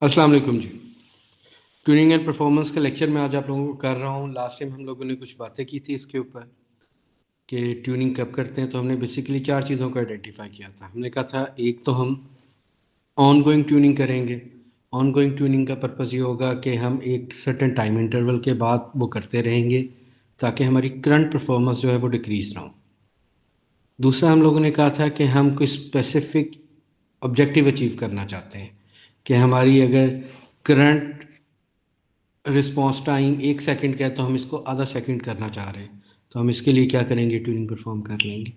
अस्सलाम वालेकुम जी। Tuning and performance का लेक्चर मैं आज आप लोगों को कर रहा हूँ। लास्ट टाइम हम लोगों ने कुछ बातें की थी इसके ऊपर कि ट्यूनिंग कब करते हैं। तो हमने बेसिकली 4 चीज़ों को आइडेंटिफाई किया था। हमने कहा था एक तो हम ऑन गोइंग ट्यूनिंग करेंगे। ऑन गोइंग ट्यूनिंग का पर्पज़ ये होगा कि हम एक सर्टेन टाइम इंटरवल के बाद वो करते रहेंगे ताकि हमारी करंट परफॉर्मेंस जो है वो डिक्रीज़ ना हो। दूसरा हम लोगों ने कहा था कि हम कोई स्पेसिफिक ऑब्जेक्टिव अचीव करना चाहते हैं कि हमारी अगर करंट रिस्पॉन्स टाइम 1 सेकंड का है तो हम इसको आधा सेकंड करना चाह रहे हैं, तो हम इसके लिए क्या करेंगे, ट्यूनिंग परफॉर्म कर लेंगे।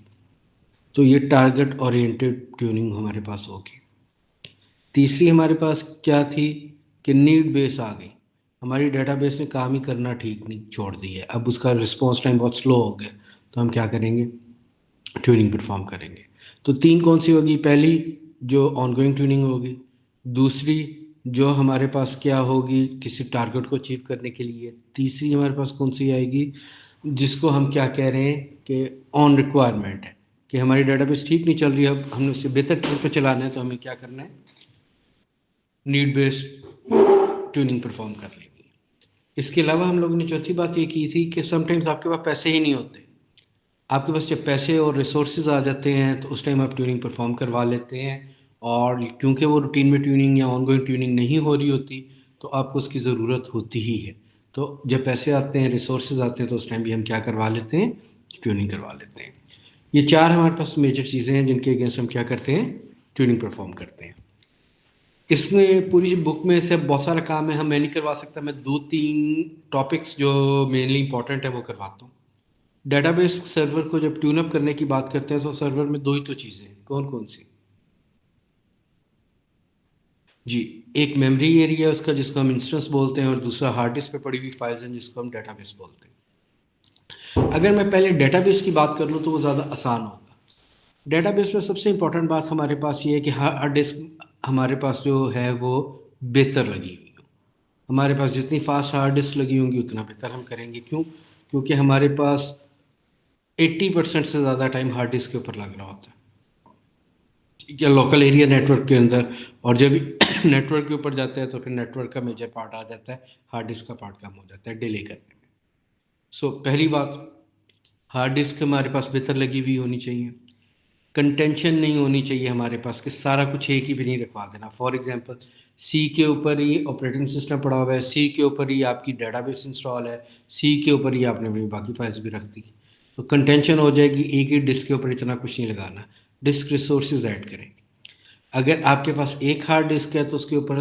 तो ये टारगेट ओरिएंटेड ट्यूनिंग हमारे पास होगी। तीसरी हमारे पास क्या थी कि नीड बेस आ गई। हमारी डेटाबेस ने काम ही करना ठीक नहीं छोड़ दी है, अब उसका रिस्पॉन्स टाइम बहुत स्लो हो गया, तो हम क्या करेंगे, ट्यूनिंग परफॉर्म करेंगे। तो 3 कौन सी होगी, पहली जो ऑनगोइंग ट्यूनिंग होगी, दूसरी जो हमारे पास क्या होगी किसी टारगेट को अचीव करने के लिए, तीसरी हमारे पास कौन सी आएगी जिसको हम क्या कह रहे हैं कि ऑन रिक्वायरमेंट है, कि हमारी डेटाबेस ठीक नहीं चल रही है, अब हमने उसे बेहतर तरीके पे चलाना है तो हमें क्या करना है, नीड बेस्ड ट्यूनिंग परफॉर्म कर लेंगे। इसके अलावा हम लोगों ने चौथी बात ये की थी कि समटाइम्स आपके पास पैसे ही नहीं होते। आपके पास जब पैसे और रिसोर्सेज आ जाते हैं तो उस टाइम आप ट्यूनिंग परफॉर्म करवा लेते हैं, और क्योंकि वो रूटीन में ट्यूनिंग या ऑनगोइंग ट्यूनिंग नहीं हो रही होती तो आपको उसकी ज़रूरत होती ही है। तो जब पैसे आते हैं, रिसोर्सेज आते हैं, तो उस टाइम भी हम क्या करवा लेते हैं, ट्यूनिंग करवा लेते हैं। ये 4 हमारे पास मेजर चीज़ें हैं जिनके अगेंस्ट हम क्या करते हैं, ट्यूनिंग परफॉर्म करते हैं। इसमें पूरी बुक में से बहुत सारा काम है, हम मैं नहीं करवा सकता, मैं 2-3 टॉपिक्स जो मेनली इंपॉर्टेंट है वो करवाता हूँ। डेटाबेस सर्वर को जब ट्यून अप करने की बात करते हैं तो सर्वर में 2 ही तो चीज़ें हैं, कौन कौन सी जी, एक मेमोरी एरिया है उसका जिसको हम इंस्टेंस बोलते हैं, और दूसरा हार्ड डिस्क पे पड़ी हुई फाइल्स हैं जिसको हम डेटाबेस बोलते हैं। अगर मैं पहले डेटाबेस की बात कर लूँ तो वो ज़्यादा आसान होगा। डेटाबेस में सबसे इंपॉर्टेंट बात हमारे पास ये है कि हार्ड डिस्क हमारे पास जो है वो बेहतर लगी हुई हो। हमारे पास जितनी फास्ट हार्ड डिस्क लगी होंगी उतना बेहतर हम करेंगे। क्यों? क्योंकि हमारे पास 80% से ज़्यादा टाइम हार्ड डिस्क के ऊपर लग रहा होता है, ठीक है, लोकल एरिया नेटवर्क के अंदर। और जब नेटवर्क के ऊपर जाता है तो फिर नेटवर्क का मेजर पार्ट आ जाता है, हार्ड डिस्क का पार्ट कम हो जाता है डिले करने में। सो पहली बात, हार्ड डिस्क हमारे पास बेहतर लगी हुई होनी चाहिए। कंटेंशन नहीं होनी चाहिए हमारे पास कि सारा कुछ एक ही भी नहीं रखवा देना। फॉर एग्जांपल, सी के ऊपर ही ऑपरेटिंग सिस्टम पड़ा हुआ है, सी के ऊपर ही आपकी डेटाबेस इंस्टॉल है, सी के ऊपर ही आपने अपनी बाकी फाइल्स भी रख दी हैं, तो कंटेंशन हो जाएगी। एक ही डिस्क के ऊपर इतना कुछ नहीं लगाना, डिस्क रिसोर्सेज ऐड करेंगे। अगर आपके पास एक हार्ड डिस्क है तो उसके ऊपर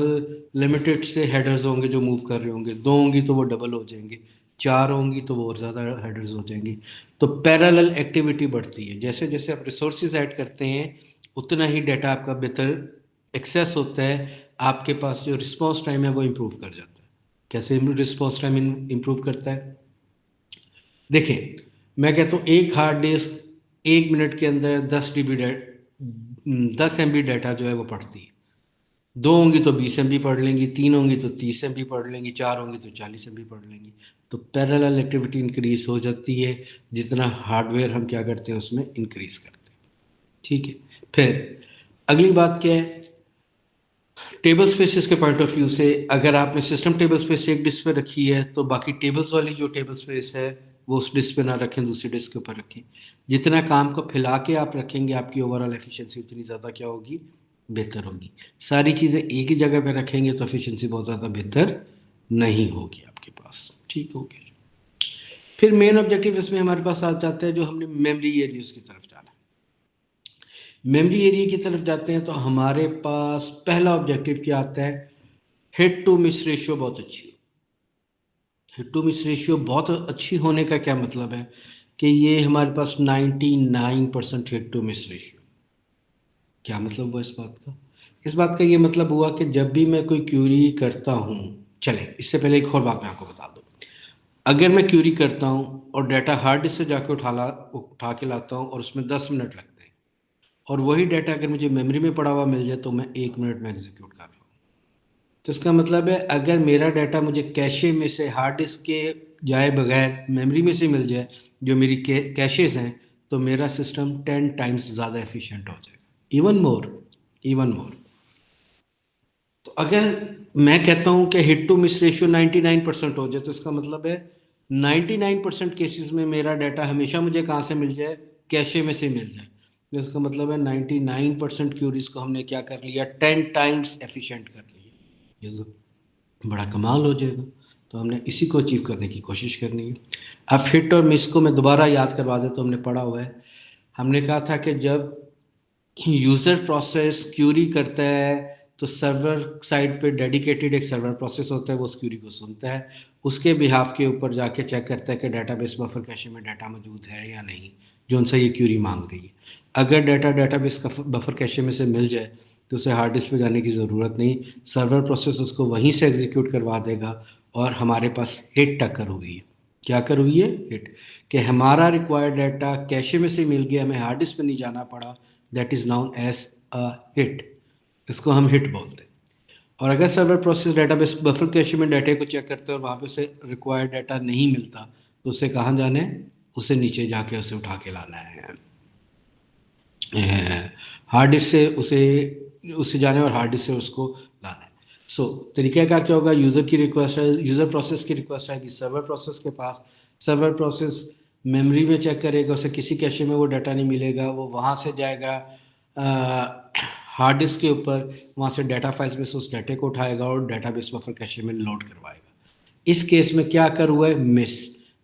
लिमिटेड से हेडर्स होंगे जो मूव कर रहे होंगे, 2 होंगी तो वो डबल हो जाएंगे, 4 होंगी तो वो और ज़्यादा हेडर्स हो जाएंगी। तो पैरेलल एक्टिविटी बढ़ती है, जैसे जैसे आप रिसोर्सेज ऐड करते हैं उतना ही डाटा आपका बेहतर एक्सेस होता है, आपके पास जो रिस्पॉन्स टाइम है वो इम्प्रूव कर जाता है। कैसे रिस्पॉन्स टाइम इम्प्रूव करता है, देखें, मैं कहता हूँ एक हार्ड डिस्क 1 मिनट के अंदर 10 MB डाटा जो है वो पढ़ती है। 2 होंगी तो 20 MB पढ़ लेंगी, 3 होंगी तो 30 MB पढ़ लेंगी, 4 होंगी तो 40 MB पढ़ लेंगी। तो पैरेलल एक्टिविटी इंक्रीज हो जाती है जितना हार्डवेयर हम क्या करते हैं उसमें इंक्रीज करते हैं, ठीक है। फिर अगली बात क्या है, टेबल स्पेसेस के पॉइंट ऑफ व्यू से, अगर आपने सिस्टम टेबल स्पेस एक डिस्क पे रखी है तो बाकी टेबल्स वाली जो टेबल स्पेस है वो उस डिस्क पे ना रखें, दूसरी डिस्क के ऊपर रखें। जितना काम को फैला के आप रखेंगे आपकी ओवरऑल एफिशिएंसी उतनी ज़्यादा क्या होगी, बेहतर होगी। सारी चीज़ें एक ही जगह पे रखेंगे तो एफिशिएंसी बहुत ज़्यादा बेहतर नहीं होगी आपके पास, ठीक हो गया। फिर मेन ऑब्जेक्टिव इसमें हमारे पास आ जाता है जो हमने मेमोरी एरियाज की तरफ जाना है। मेमोरी एरिया की तरफ जाते हैं तो हमारे पास पहला ऑब्जेक्टिव क्या आता है, हिट टू मिस रेशियो बहुत अच्छी हो। हिट टू मिस रेशियो बहुत अच्छी होने का क्या मतलब है कि ये हमारे पास 99% हिट टू मिस रेशियो। क्या मतलब हुआ इस बात का, इस बात का ये मतलब हुआ कि जब भी मैं कोई क्यूरी करता हूँ, चले इससे पहले एक और बात मैं आपको बता दूँ। अगर मैं क्यूरी करता हूँ और डाटा हार्ड डिस्क से जाके उठा के लाता हूँ और उसमें 10 मिनट लगते हैं, और वही डाटा अगर मुझे मेमोरी में पड़ा हुआ मिल जाए तो मैं 1 मिनट में एग्जीक्यूट कर रहा हूँ। तो इसका मतलब है अगर मेरा डाटा मुझे कैशे में से हार्ड डिस्क के जाए बगैर मेमोरी में से मिल जाए जो मेरी कैशेज हैं, तो मेरा सिस्टम 10 टाइम्स ज़्यादा एफिशिएंट हो जाएगा, इवन मोर, इवन मोर। तो अगर मैं कहता हूँ कि हिट टू मिस रेशियो 99% हो जाए, तो इसका मतलब है 99% केसेस में मेरा डाटा हमेशा मुझे कहाँ से मिल जाए, कैशे में से मिल जाए। तो इसका मतलब है 99% क्यूरीज को हमने क्या कर लिया, 10 टाइम्स एफिशिएंट कर लिया। ये तो बड़ा कमाल हो जाएगा। तो हमने इसी को अचीव करने की कोशिश करनी है। अब हिट और मिस को मैं दोबारा याद करवा देता हूँ, हमने पढ़ा हुआ है। हमने कहा था कि जब यूज़र प्रोसेस क्यूरी करता है तो सर्वर साइड पे डेडिकेटेड एक सर्वर प्रोसेस होता है, वो उस क्यूरी को सुनता है, उसके बिहाफ के ऊपर जाके चेक करता है कि डाटाबेस बफर कैशे में डाटा मौजूद है या नहीं, जो उनसे ये क्यूरी मांग रही है। अगर डाटा डाटाबेस का बफर कैशे में से मिल जाए तो उसे हार्ड डिस्क पे जाने की ज़रूरत नहीं, सर्वर प्रोसेस उसको वहीं से एग्जीक्यूट करवा देगा और हमारे पास हिट टक्कर हुई है। क्या कर हुई है? हिट, कि हमारा रिक्वायर्ड डाटा कैशे में से मिल गया, हमें हार्ड डिस्क पे नहीं जाना पड़ा। That is known as a hit. इसको हम हिट बोलते हैं। और अगर server process database buffer cache में डाटा को चेक करते हैं और वहाँ पे उसे रिक्वायर्ड डाटा नहीं मिलता, तो उसे कहाँ जाना है? उसे नीचे जाके उसे उठा के लाना है, हार्ड डिस्क से उसे जाना है और हार्ड डिस्क से उसको लाना है। सो तरीक़ाकार क्या होगा? यूज़र की रिक्वेस्ट है, यूज़र प्रोसेस की रिक्वेस्ट आएगी सर्वर प्रोसेस के पास, सर्वर प्रोसेस मेमोरी में चेक करेगा, उसे किसी कैशे में वो डाटा नहीं मिलेगा, वो वहाँ से जाएगा हार्ड डिस्क के ऊपर, वहाँ से डाटा फाइल्स में से उस डाटे को उठाएगा और डाटाबेस बफर कैशे में लोड करवाएगा। इस केस में क्या कर हुआ है? मिस।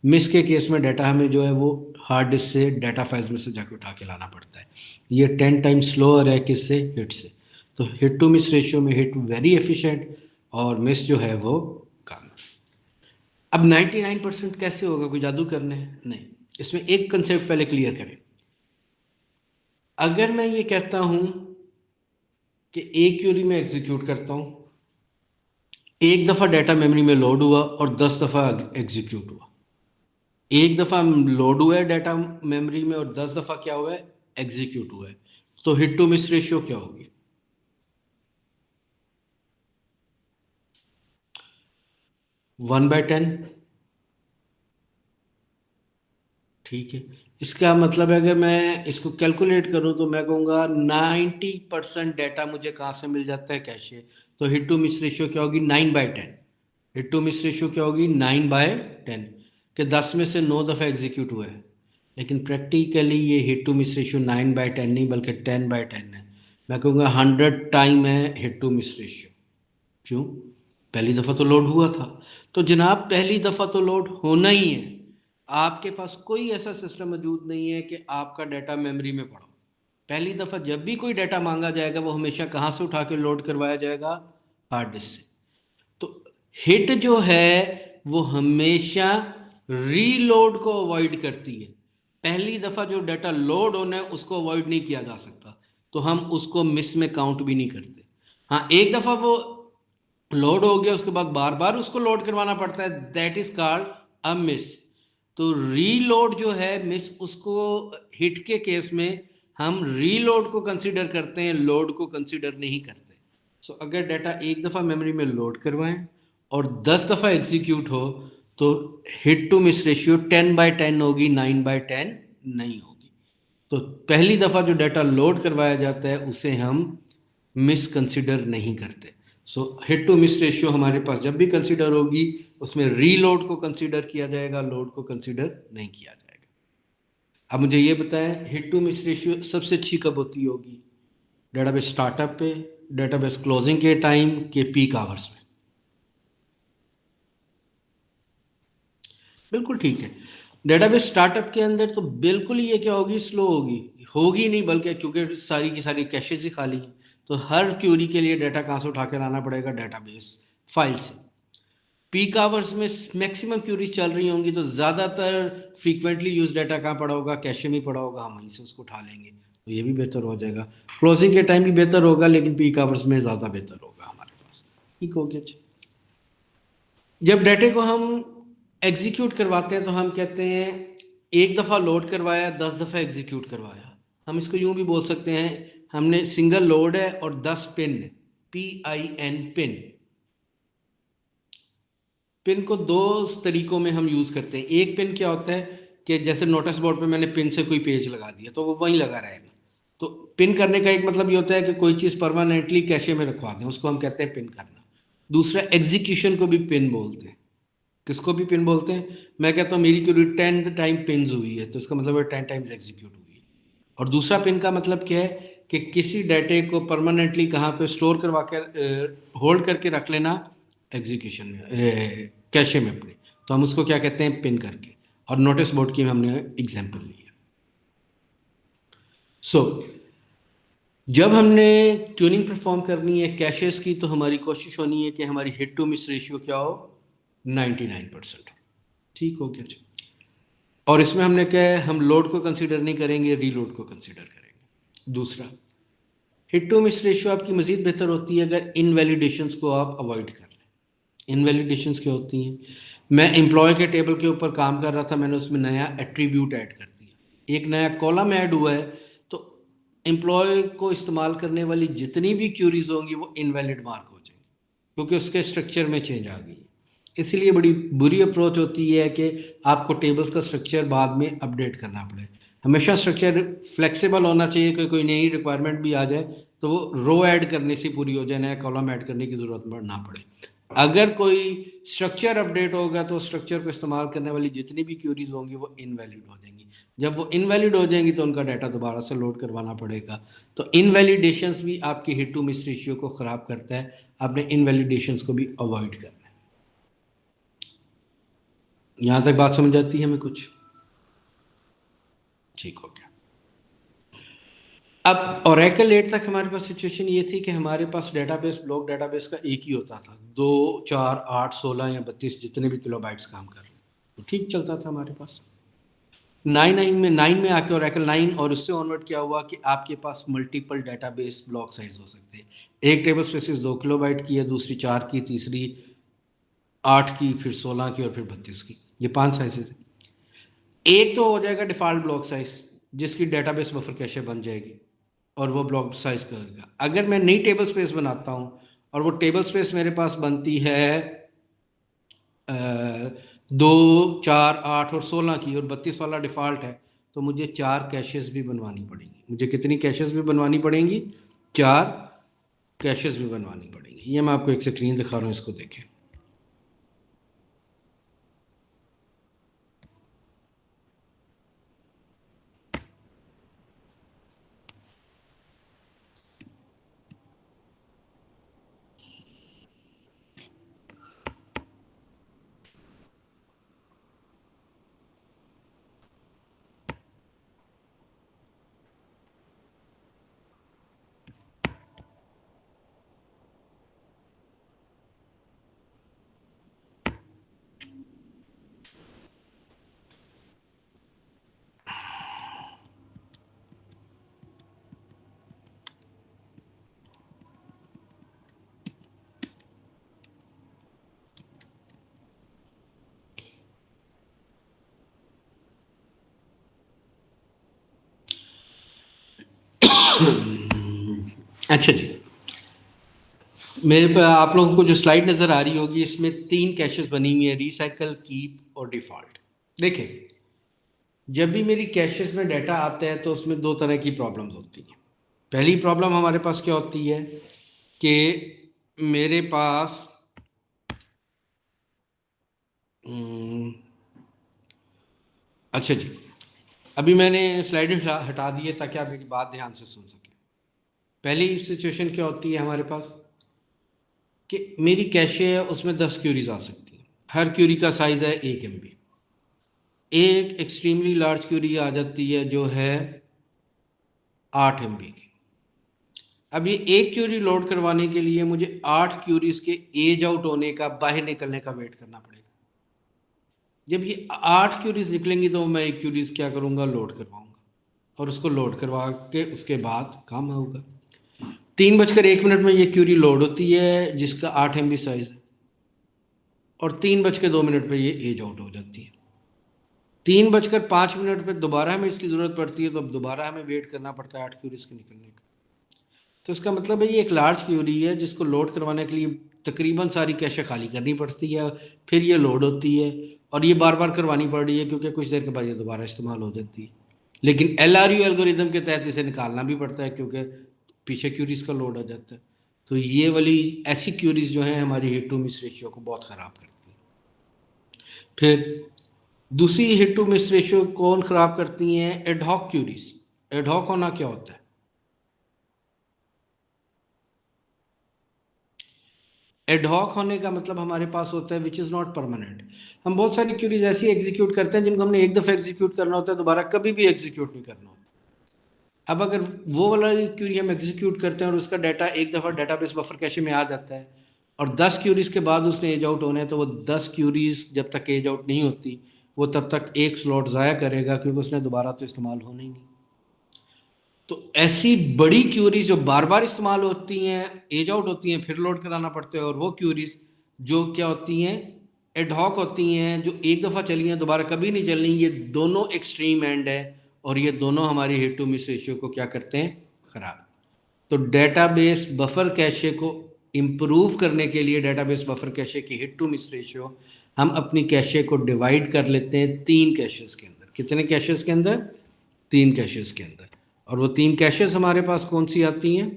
मिस के केस में डाटा हमें जो है वो हार्ड डिस्क से डाटा फाइल्स में से जाके उठा के लाना पड़ता है। ये 10 टाइम्स स्लोअर है किससे? हिट से। तो हिट टू मिस रेशियो में हिट वेरी एफिशिएंट और मिस जो है वो कम। अब 99% कैसे होगा? कोई जादू करने है? नहीं। इसमें एक कंसेप्ट पहले क्लियर करें। अगर मैं ये कहता हूं कि एक क्यूरी में एग्जीक्यूट करता हूं, एक दफ़ा डाटा मेमोरी में लोड हुआ और 10 दफ़ा एग्जीक्यूट हुआ। एक दफ़ा लोड हुआ है डाटा मेमोरी में और 10 दफ़ा क्या हुआ है? एग्जीक्यूट हुआ है। तो हिट टू मिस रेशियो क्या होगी? 1/10। ठीक है। इसका मतलब है अगर मैं इसको कैलकुलेट करूं तो मैं कहूँगा 90% डाटा मुझे कहाँ से मिल जाता है? कैशे। तो हिट टू मिस रेशियो क्या होगी? 9/10। हिट टू मिस रेशियो क्या होगी? 9/10, कि 10 में से 9 दफ़ा एग्जीक्यूट हुआ है। लेकिन प्रैक्टिकली ये हिट टू मिस रेशियो 9/10 नहीं बल्कि 10/10 है। मैं कहूँगा 100 टाइम है हिट टू मिस रेशियो। क्यों? पहली दफ़ा तो लोड हुआ था। तो जनाब पहली दफ़ा तो लोड होना ही है। आपके पास कोई ऐसा सिस्टम मौजूद नहीं है कि आपका डाटा मेमोरी में पड़ा। पहली दफ़ा जब भी कोई डाटा मांगा जाएगा वो हमेशा कहाँ से उठा के लोड करवाया जाएगा? हार्ड डिस्क से। तो हिट जो है वो हमेशा रीलोड को अवॉइड करती है। पहली दफ़ा जो डाटा लोड होना है उसको अवॉइड नहीं किया जा सकता, तो हम उसको मिस में काउंट भी नहीं करते। हाँ, एक दफ़ा वो लोड हो गया उसके बाद बार बार उसको लोड करवाना पड़ता है, that is called a miss. तो रीलोड जो है मिस, उसको हिट के केस में हम रीलोड को कंसीडर करते हैं, लोड को कंसीडर नहीं करते। सो अगर डाटा एक दफ़ा मेमोरी में लोड करवाएं और 10 दफ़ा एग्जीक्यूट हो तो हिट टू मिस रेशियो 10/10 होगी, 9/10 नहीं होगी। तो पहली दफ़ा जो डाटा लोड करवाया जाता है उसे हम मिस कंसिडर नहीं करते। So hit to miss ratio हमारे पास जब भी कंसिडर होगी उसमें रीलोड को कंसिडर किया जाएगा, लोड को कंसिडर नहीं किया जाएगा। अब मुझे ये बताएं हिट टू मिस रेशियो सबसे अच्छी कब होती होगी? डेटाबेस स्टार्टअप पे, डेटाबेस क्लोजिंग के टाइम, के पीक आवर्स में? बिल्कुल ठीक है। डेटाबेस स्टार्टअप के अंदर तो बिल्कुल ये क्या होगी? स्लो होगी। होगी नहीं बल्कि, क्योंकि सारी की सारी कैशेज ही खाली हैं। तो हर क्यूरी के लिए डाटा कहाँ से उठा के लाना पड़ेगा? डेटाबेस फाइल से। पीक आवर्स में मैक्सिमम क्यूरीज चल रही होंगी तो ज़्यादातर फ्रीक्वेंटली यूज डाटा कहाँ पड़ा होगा? कैशे में पड़ा होगा, हम वहीं से उसको उठा लेंगे, तो ये भी बेहतर हो जाएगा। क्लोजिंग के टाइम भी बेहतर होगा लेकिन पीक आवर्स में ज़्यादा बेहतर होगा हमारे पास। ठीक हो गया जी। जब डाटे को हम एग्जीक्यूट करवाते हैं तो हम कहते हैं एक दफ़ा लोड करवाया, 10 दफ़ा एग्जीक्यूट करवाया। हम इसको यूं भी बोल सकते हैं, हमने सिंगल लोड है और 10 पिन, PIN पिन। पिन को दो तरीकों में हम यूज़ करते हैं। एक पिन क्या होता है कि जैसे नोटिस बोर्ड पे मैंने पिन से कोई पेज लगा दिया तो वो वहीं लगा रहेगा। तो पिन करने का एक मतलब ये होता है कि कोई चीज़ परमानेंटली कैशे में रखवा दें, उसको हम कहते हैं पिन करना। दूसरा एग्जीक्यूशन को भी पिन बोलते हैं। किसको भी पिन बोलते हैं? मैं कहता हूँ मेरी क्यूरी 10 टाइम पिन्स हुई है तो इसका मतलब है 10 टाइम्स एग्जीक्यूट हुई है। और दूसरा पिन का मतलब क्या है कि किसी डाटे को परमानेंटली कहाँ पे स्टोर करवा कर होल्ड करके रख लेना एग्जीक्यूशन में, कैशे में अपने, तो हम उसको क्या कहते हैं? पिन करके। और नोटिस बोर्ड की हमने एग्जाम्पल ली है। सो जब हमने ट्यूनिंग परफॉर्म करनी है कैशेस की तो हमारी कोशिश होनी है कि हमारी हिट टू मिस रेशियो क्या हो? 99%। ठीक हो गया जी। और इसमें हमने क्या है, हम लोड को कंसीडर नहीं करेंगे, रीलोड को कंसीडर करेंगे। दूसरा, हिट टू मिस रेशियो आपकी मजीद बेहतर होती है अगर इनवैलिडेशंस को आप अवॉइड कर लें। इनवैलिडेशंस क्या होती हैं? मैं एम्प्लॉय के टेबल के ऊपर काम कर रहा था, मैंने उसमें नया एट्रीब्यूट ऐड कर दिया, एक नया कॉलम ऐड हुआ है, तो एम्प्लॉय को इस्तेमाल करने वाली जितनी भी क्यूरीज होंगी वो इनवैलिड मार्क हो जाएंगी क्योंकि उसके स्ट्रक्चर में चेंज आ गई है। इसलिए बड़ी बुरी अप्रोच होती है कि आपको टेबल्स का स्ट्रक्चर बाद में अपडेट करना पड़े। हमेशा स्ट्रक्चर फ्लेक्सिबल होना चाहिए कि कोई नई रिक्वायरमेंट भी आ जाए तो वो रो ऐड करने से पूरी हो जाए, नया कॉलम ऐड करने की ज़रूरत ना पड़े। अगर कोई स्ट्रक्चर अपडेट होगा तो स्ट्रक्चर को इस्तेमाल करने वाली जितनी भी क्यूरीज होंगी वो इनवैलिड हो जाएंगी। जब वो इनवैलिड हो जाएंगी तो उनका डाटा दोबारा से लोड करवाना पड़ेगा। तो इनवैलिडेशंस भी आपकी हिट टू मिस रेशियो को ख़राब करता है। आपने इनवैलिडेशंस को भी अवॉइड करना है। यहाँ तक बात समझ आती है हमें कुछ? ठीक हो गया। अब ओरेकल 8 तक हमारे पास सिचुएशन ये थी कि हमारे पास डेटाबेस, ब्लॉक डेटाबेस का एक ही होता था, 2 4 8 16 या 32 जितने भी किलोबाइट्स काम कर रहे, तो ठीक चलता था हमारे पास। 9 में आके ओरेकल 9 और उससे ऑनवर्ड क्या हुआ कि आपके पास मल्टीपल डेटाबेस ब्लॉक साइज हो सकते हैं। एक टेबल स्पेसिस 2 किलोबाइट की है, दूसरी 4 की, तीसरी 8 की, फिर 16 की और फिर 32 की। ये 5 साइजेस हैं। एक तो हो जाएगा डिफ़ॉल्ट ब्लॉक साइज जिसकी डेटाबेस बफर कैशे बन जाएगी और वो ब्लॉक साइज करेगा। अगर मैं नई टेबल स्पेस बनाता हूँ और वो टेबल स्पेस मेरे पास बनती है 2 4 8 और 16 की और 32 वाला डिफ़ॉल्ट है, तो मुझे 4 कैशेस भी बनवानी पड़ेंगी। मुझे कितनी कैशेस भी बनवानी पड़ेंगी? 4 कैशेस भी बनवानी पड़ेंगी। ये मैं आपको एक स्क्रीन दिखा रहा हूँ, इसको देखें। अच्छा जी, मेरे पर आप लोगों को जो स्लाइड नज़र आ रही होगी इसमें 3 कैशेस बनी हुई है, रिसाइकल, कीप और डिफ़ॉल्ट। देखें, जब भी मेरी कैशेस में डाटा आता है तो उसमें 2 तरह की प्रॉब्लम्स होती हैं। पहली प्रॉब्लम हमारे पास क्या होती है कि मेरे पास अच्छा जी, अभी मैंने स्लाइड हटा दी है ताकि आप मेरी बात ध्यान से सुन सकें। पहली सिचुएशन क्या होती है हमारे पास कि मेरी कैशे है, उसमें 10 क्यूरीज आ सकती हैं। हर क्यूरी का साइज़ है 1 MB। एक एक्सट्रीमली लार्ज क्यूरी आ जाती है जो है 8 MB की। अब ये एक क्यूरी लोड करवाने के लिए मुझे 8 क्यूरीज के एज आउट होने का, बाहर निकलने का वेट करना पड़ेगा। जब ये 8 क्यूरीज निकलेंगी तो मैं एक क्यूरीज क्या करूँगा? लोड करवाऊँगा और उसको लोड करवा के उसके बाद काम होगा। 3:01 में ये क्यूरी लोड होती है जिसका 8 MB साइज है और 3:02 पे ये एज आउट हो जाती है। 3:05 पे दोबारा हमें इसकी ज़रूरत पड़ती है तो अब दोबारा हमें वेट करना पड़ता है 8 क्यूरीज के निकलने का। तो इसका मतलब है ये एक लार्ज क्यूरी है जिसको लोड करवाने के लिए तकरीबन सारी कैशे खाली करनी पड़ती है, फिर ये लोड होती है और ये बार बार करवानी पड़ रही है क्योंकि कुछ देर के बाद ये दोबारा इस्तेमाल हो जाती है। लेकिन LRU एल्गोरिदम के तहत इसे निकालना भी पड़ता है क्योंकि पीछे क्यूरीज का लोड आ जाता है। तो ये वाली ऐसी क्यूरीज जो हैं हमारी हिट टू मिस रेशियो को बहुत ख़राब करती हैं। फिर दूसरी हिट टू मिस रेशियो कौन ख़राब करती हैं? Ad hoc curies. एडहॉक होना क्या होता है? एडहॉक होने का मतलब हमारे पास होता है विच इज़ नॉट परमानेंट। हम बहुत सारी क्यूरीज ऐसी एग्जीक्यूट करते हैं जिनको हमने एक दफ़ा एग्जीक्यूट करना होता है, दोबारा कभी भी एग्जीक्यूट नहीं करना होता। अब अगर वो वाला क्यूरी हम एग्जीक्यूट करते हैं और उसका डाटा एक दफ़ा डेटाबेस बफर कैशे में आ जाता है और 10 क्यूरीज के बाद उसने एज आउट होना है, तो वो 10 क्यूरीज जब तक एज आउट नहीं होती वो तब तक एक स्लॉट ज़ाया करेगा, क्योंकि उसने दोबारा तो इस्तेमाल होना ही नहीं। तो ऐसी बड़ी क्यूरीज जो बार बार इस्तेमाल होती हैं, एज आउट होती हैं, फिर लोड कराना पड़ता है, और वो क्यूरीज जो क्या होती हैं? एडहॉक होती हैं, जो एक दफ़ा चली हैं दोबारा कभी नहीं चलनी। ये दोनों एक्सट्रीम एंड है और ये दोनों हमारी हिट टू मिस रेशियो को क्या करते हैं? ख़राब। तो डेटाबेस बफर कैशे को इम्प्रूव करने के लिए डेटाबेस बफर कैशे की हिट टू मिस रेशियो हम अपनी कैशे को डिवाइड कर लेते हैं 3 कैशेस के अंदर। कितने कैशेस के अंदर? 3 कैशेस के अंदर। और वो 3 कैशेस हमारे पास कौन सी आती हैं?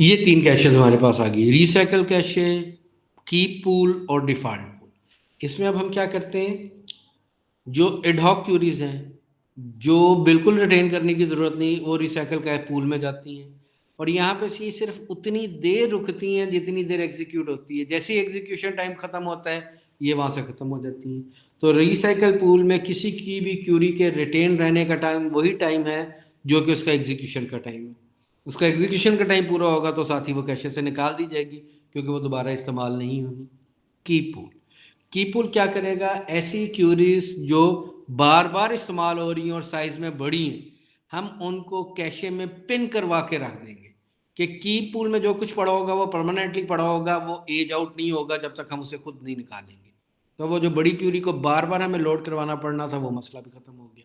ये 3 कैशेस हमारे पास आ गई, रिसाइकल कैशे, कीप पूल और डिफॉल्ट पूल। इसमें अब हम क्या करते हैं? जो एडहॉक क्यूरीज हैं, जो बिल्कुल रिटेन करने की ज़रूरत नहीं, वो रिसाइकल का पूल में जाती हैं और यहाँ पे ये सिर्फ उतनी देर रुकती हैं जितनी देर एग्जीक्यूट होती है। जैसे ही एग्जीक्यूशन टाइम ख़त्म होता है ये वहाँ से ख़त्म हो जाती हैं। तो रिसाइकल पूल में किसी की भी क्यूरी के रिटेन रहने का टाइम वही टाइम है जो कि उसका एग्जीक्यूशन का टाइम है। उसका एग्जीक्यूशन का टाइम पूरा होगा तो साथ ही वो कैशे से निकाल दी जाएगी, क्योंकि वो दोबारा इस्तेमाल नहीं होनी। की पूल। की पूल क्या करेगा? ऐसी क्यूरीज जो बार बार इस्तेमाल हो रही हैं और साइज में बड़ी हैं, हम उनको कैशे में पिन करवा के रख देंगे कि की पूल में जो कुछ पड़ा होगा वो परमानेंटली पड़ा होगा, वो एज आउट नहीं होगा जब तक हम उसे खुद नहीं निकालेंगे। तो वो जो बड़ी क्यूरी को बार बार हमें लोड करवाना पड़ना था, वो मसला भी खत्म हो गया।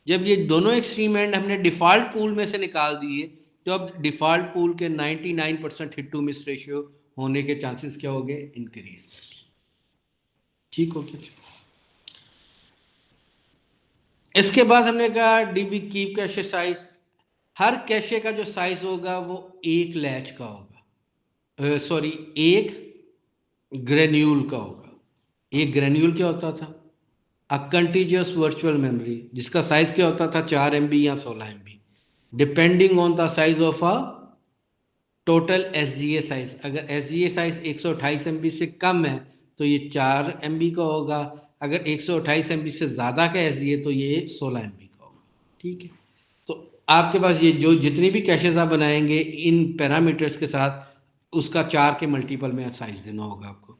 जब ये दोनों एक्सट्रीम एंड हमने डिफ़ॉल्ट पूल में से निकाल दिए, तो अब डिफ़ॉल्ट पूल के 99% हिट टू मिस रेशियो होने के चांसेस क्या हो गए? इंक्रीज। ठीक हो गया। इसके बाद हमने कहा डीबी कीप कैशे साइज। हर कैशे का जो साइज होगा वो एक लैच का होगा, सॉरी, एक ग्रेन्यूल का होगा। एक ग्रेन्यूल क्या होता था? अ कंटीजियस वर्चुअल मेमोरी, जिसका साइज क्या होता था? 4 MB या 16 MB, depending on the size of a total SGA size. अगर SGA साइज 128 MB से कम है तो ये 4 MB का होगा, अगर 128 MB से ज़्यादा का SGA तो ये 16 MB का होगा। ठीक है। तो आपके पास ये जो जितनी भी कैशेज आप बनाएंगे इन पैरामीटर्स के साथ, उसका 4 के मल्टीपल में साइज देना होगा आपको।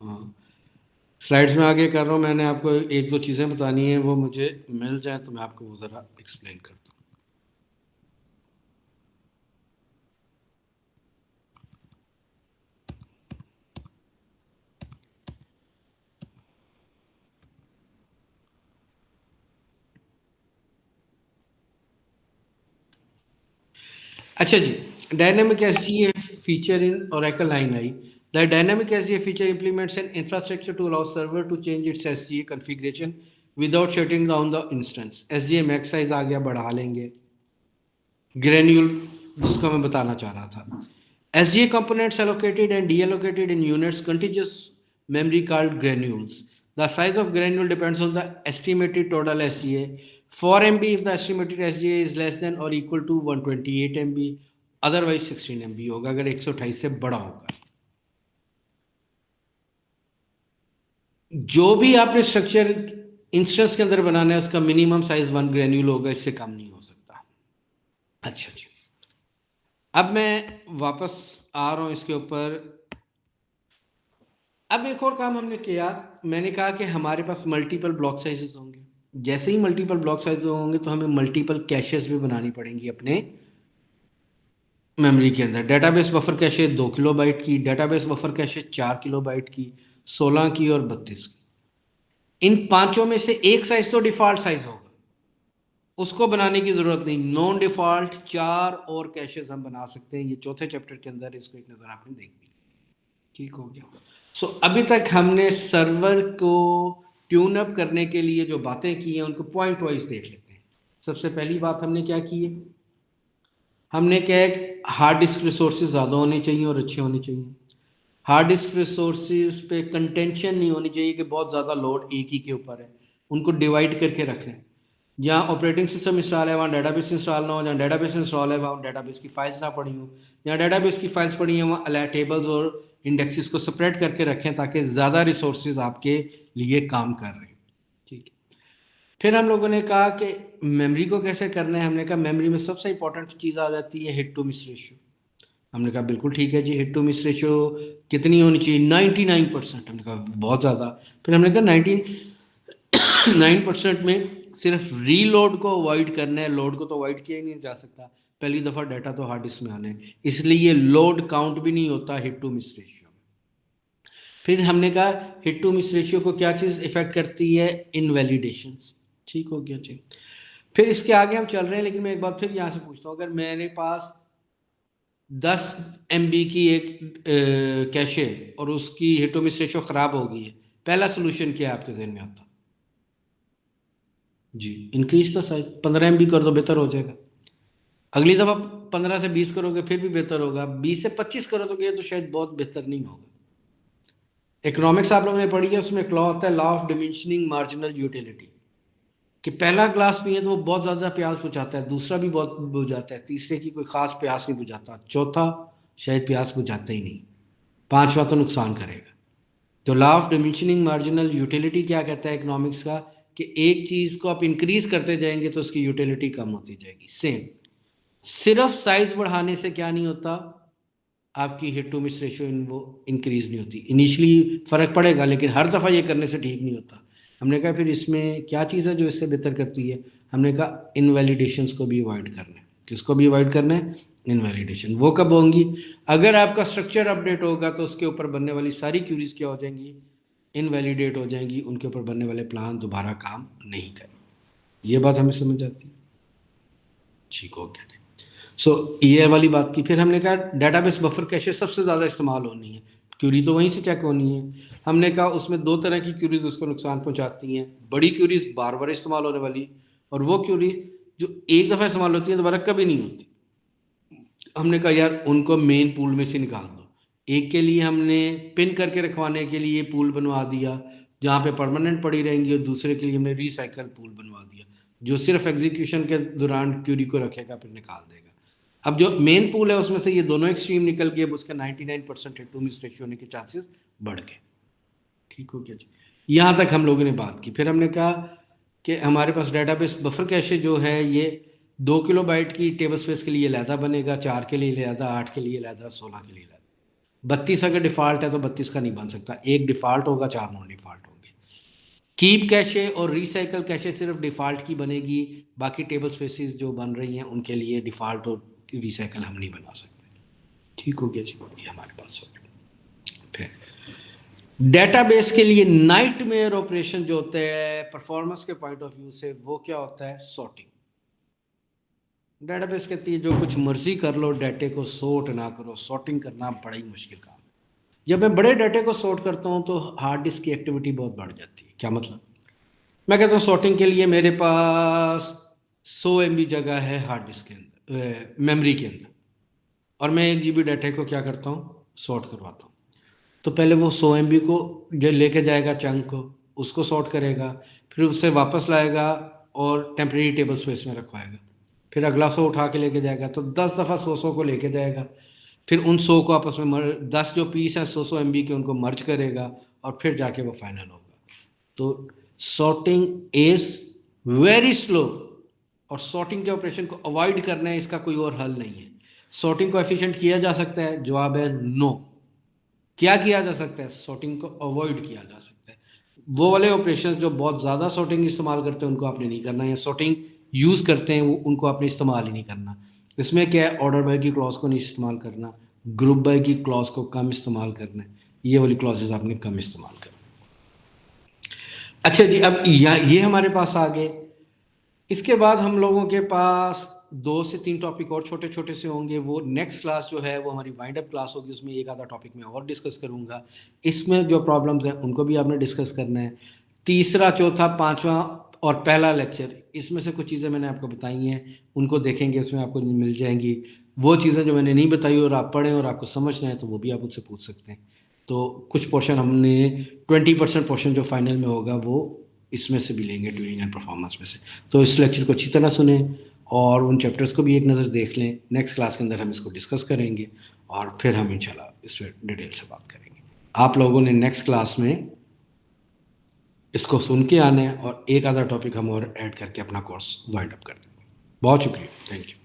हाँ, स्लाइड्स में आगे कर रहा हूँ, मैंने आपको एक दो चीज़ें बतानी है, वो मुझे मिल जाए तो मैं आपको वो ज़रा एक्सप्लेन करता हूँ। अच्छा जी, dynamic SGA feature in Oracle 9i. The dynamic SGA feature implements an infrastructure to allow server to change its SGA configuration without shutting down the instance. SGA max size आ गया, बढ़ा लेंगे। Granule, जिसको मैं बताना चाह रहा था, SGA components allocated and deallocated in units contiguous memory called granules. The size of granule depends on the estimated total SGA. 4 MB if the estimated SGA is less than or equal to 128 MB, otherwise 16 MB होगा अगर 128 से बड़ा होगा। जो भी आपने structure instance के अंदर बनाना है उसका मिनिमम साइज 1 ग्रेन्यूल होगा, इससे कम नहीं हो सकता। अच्छा जी, अब मैं वापस आ रहा हूं इसके ऊपर। अब एक और काम हमने किया, मैंने कहा कि हमारे पास मल्टीपल ब्लॉक साइजेस होंगे। जैसे ही मल्टीपल ब्लॉक साइजेस होंगे तो हमें मल्टीपल कैशेस भी बनानी पड़ेंगी अपने मेमोरी के अंदर। डेटाबेस बफर कैशे 2 KB की, डेटाबेस बफर कैशे 4 KB की, 16 की और 32 की। इन पांचों में से एक साइज तो डिफॉल्ट साइज होगा, उसको बनाने की जरूरत नहीं। नॉन डिफॉल्ट 4 और कैशेस हम बना सकते हैं, ये चौथे चैप्टर के अंदर इसको एक नजर आपने देख ली। ठीक हो गया। सो अभी तक हमने सर्वर को ट्यून अप करने के लिए जो बातें की हैं उनको पॉइंट वाइज देख लेते हैं। सबसे पहली बात हमने क्या की है, हमने क्या है, हार्ड डिस्क रिसोर्सेज ज़्यादा होने चाहिए और अच्छे होने चाहिए। हार्ड डिस्क रिसोर्सेज पे कंटेंशन नहीं होनी चाहिए कि बहुत ज़्यादा लोड एक ही के ऊपर है, उनको डिवाइड करके रख लें। जहाँ ऑपरेटिंग सिस्टम इंस्टॉल है वहाँ डेटाबेस इंस्टॉल ना हो, जहाँ डेटाबेस इंस्टॉल है वहाँ डेटाबेस की फाइल्स ना पड़ी हो, जहाँ डेटाबेस की फाइल्स पड़ी हैं वहाँ अलग टेबल्स और इंडेक्सेस को सेपरेट करके रखें ताकि ज़्यादा रिसोर्सेज आपके लिए काम कर रहे हैं। ठीक है। फिर हम लोगों ने कहा कि मेमोरी को कैसे करना है। हमने कहा मेमोरी में सबसे इंपॉर्टेंट चीज़ आ जाती है हिट टू मिस रेशियो। हमने कहा बिल्कुल ठीक है जी, हिट टू मिस रेशियो कितनी होनी चाहिए, 99%। हमने कहा बहुत ज़्यादा। फिर हमने कहा 99% में सिर्फ रीलोड को अवॉइड करना है, लोड को तो अवॉइड किया ही नहीं जा सकता, पहली दफ़ा डाटा तो हार्ड डिस्क में आना है, इसलिए लोड काउंट भी नहीं होता हिट टू मिस रेशियो। फिर हमने कहा हिट टू मिस रेशियो को क्या चीज़ इफेक्ट करती है, इनवैलिडेशन। ठीक हो गया जी। फिर इसके आगे हम चल रहे हैं, लेकिन मैं एक बात फिर यहाँ से पूछता हूँ, अगर मेरे पास 10 MB की एक कैशे और उसकी हिट टू मिस रेशियो ख़राब हो गई है, पहला सोल्यूशन क्या है आपके जहन में आता जी, इंक्रीज द साइज, 15 MB कर दो बेहतर हो जाएगा। अगली दफ़ा 15 से 20 करोगे फिर भी बेहतर होगा, 20 से 25 करोगे तो शायद बहुत बेहतर नहीं होगा। इकोनॉमिक्स आप लोगों ने पढ़ी है, उसमें एक लॉ होता है, law of diminishing marginal utility, कि पहला ग्लास पिए तो वो बहुत ज़्यादा प्यास बुझाता है, दूसरा भी बहुत बुझाता है, तीसरे की कोई ख़ास प्यास नहीं बुझाता, चौथा शायद प्यास बुझाता ही नहीं, पांचवा तो नुकसान करेगा। तो law of diminishing marginal utility क्या कहता है इकोनॉमिक्स का, कि एक चीज़ को आप इंक्रीज करते जाएंगे तो उसकी यूटिलिटी कम होती जाएगी। सेम, सिर्फ साइज बढ़ाने से क्या नहीं होता, आपकी हिट टू मिस रेशियो वो इंक्रीज नहीं होती। इनिशियली फ़र्क पड़ेगा लेकिन हर दफ़ा ये करने से ठीक नहीं होता। हमने कहा फिर इसमें क्या चीज़ है जो इससे बेहतर करती है, हमने कहा इनवैलिडेशंस को भी अवॉइड करना है। किसको भी अवॉइड करना है, इनवैलिडेशन। वो कब होंगी, अगर आपका स्ट्रक्चर अपडेट होगा तो उसके ऊपर बनने वाली सारी क्यूरीज क्या हो जाएंगी, इनवैलिडेट हो जाएंगी, उनके ऊपर बनने वाले प्लान दोबारा काम नहीं करेंगे। ये बात हमें समझ आती है, ठीक हो गया। सो ये वाली बात की। फिर हमने कहा डेटाबेस बफर कैशे सबसे ज़्यादा इस्तेमाल होनी है, क्यूरी तो वहीं से चेक होनी है। हमने कहा उसमें दो तरह की क्यूरीज उसको नुकसान पहुंचाती हैं, बड़ी क्यूरीज बार बार इस्तेमाल होने वाली, और वो क्यूरीज जो एक दफ़ा इस्तेमाल होती है दोबारा कभी नहीं होती। हमने कहा यार उनको मेन पूल में से निकाल दो। एक के लिए हमने पिन करके रखवाने के लिए पूल बनवा दिया जहाँ पे परमानेंट पड़ी रहेंगी, और दूसरे के लिए हमने रिसाइकल पूल बनवा दिया जो सिर्फ एग्जीक्यूशन के दौरान क्यूरी को रखेगा फिर निकाल देगा। अब जो मेन पूल है उसमें से ये दोनों एक्सट्रीम निकल के अब उसका 99% हिट टू मिस रेशियो होने के चांसेस बढ़ गए। ठीक हो गया जी, यहाँ तक हम लोगों ने बात की। फिर हमने कहा कि हमारे पास डेटाबेस बफर कैशे जो है ये 2 किलोबाइट की टेबल स्पेस के लिए लैदा बनेगा, 4 के लिए लैदा, 8 के लिए लैदा, 16 के लिए लैदा। 32 अगर डिफ़ॉल्ट है तो 32 का नहीं बन सकता, एक डिफ़ॉल्ट होगा, 4 नॉन डिफ़ॉल्ट होंगे। कीप कैशे और रिसाइकल कैशे सिर्फ डिफ़ॉल्ट की बनेगी, बाकी टेबल स्पेसिस जो बन रही हैं उनके लिए डिफ़ॉल्ट और रिसाइकल हम नहीं बना सकते। ठीक हो गया जी, ये हमारे पास हो गया। फिर डेटाबेस के लिए नाइटमेयर ऑपरेशन जो होता है परफॉर्मेंस के पॉइंट ऑफ व्यू से, वो क्या होता है, सॉर्टिंग। डेटाबेस कहती है जो कुछ मर्जी कर लो, डाटे को सॉर्ट ना करो, सॉर्टिंग करना बड़ा ही मुश्किल काम है। जब मैं बड़े डाटे को सॉर्ट करता हूँ तो हार्ड डिस्क की एक्टिविटी बहुत बढ़ जाती है। क्या मतलब, मैं कहता हूँ सॉर्टिंग के लिए मेरे पास 100 MB जगह है हार्ड डिस्क के अंदर, मेमोरी के अंदर, और मैं 1 GB डाटे को क्या करता हूँ, सॉर्ट करवाता हूँ। तो पहले वो 100 MB को जो लेके जाएगा चंक को, उसको सॉर्ट करेगा, फिर उससे वापस लाएगा और टेम्प्रेरी टेबल स्पेस में रखवाएगा, फिर अगला 100 उठा के लेके जाएगा, तो 10 दफ़ा 100 को लेके जाएगा, फिर उन 100 को आपस में 10 जो पीस हैं 100 MB के उनको मर्ज करेगा, और फिर जाके वो फाइनल होगा। तो सॉर्टिंग इज वेरी स्लो, और सॉर्टिंग के ऑपरेशन को अवॉइड करना है, इसका कोई और हल नहीं है। सॉर्टिंग को एफिशिएंट किया जा सकता है, जवाब है नो। क्या किया जा सकता है, सॉर्टिंग को अवॉइड किया जा सकता है। वो वाले ऑपरेशंस जो बहुत ज़्यादा सॉर्टिंग इस्तेमाल करते हैं उनको आपने नहीं करना, या सॉर्टिंग यूज़ करते हैं वो उनको आपने इस्तेमाल ही नहीं करना। इसमें क्या है, ऑर्डर बाय की क्लॉज को नहीं इस्तेमाल करना, ग्रुप बाय की क्लॉज को कम इस्तेमाल करना है, ये वाली क्लॉजेज आपने कम इस्तेमाल करना। अच्छा जी, अब ये हमारे पास आ गए। इसके बाद हम लोगों के पास 2 से 3 टॉपिक और छोटे-छोटे से होंगे। वो नेक्स्ट क्लास जो है वो हमारी वाइंड अप क्लास होगी, उसमें एक आधा टॉपिक मैं और डिस्कस करूँगा। इसमें जो प्रॉब्लम्स हैं उनको भी आपने डिस्कस करना है। तीसरा, चौथा, पाँचवाँ और पहला लेक्चर, इसमें से कुछ चीज़ें मैंने आपको बताई हैं, उनको देखेंगे, इसमें आपको मिल जाएँगी। वो चीज़ें जो मैंने नहीं बताई और आप पढ़ें और आपको समझना है तो वो भी आप मुझसे पूछ सकते हैं। तो कुछ पोर्शन हमने 20% पोर्शन जो फाइनल में होगा वो इसमें से भी लेंगे, ट्यूनिंग एंड परफॉर्मेंस में से। तो इस लेक्चर को अच्छी तरह सुने और उन चैप्टर्स को भी एक नज़र देख लें। नेक्स्ट क्लास के अंदर हम इसको डिस्कस करेंगे और फिर हम इंशाल्लाह इस पर डिटेल से बात करेंगे। आप लोगों ने नेक्स्ट क्लास में इसको सुन के आना है और एक आधा टॉपिक हम और ऐड करके अपना कोर्स वाइंड अप कर देंगे। बहुत शुक्रिया, थैंक यू।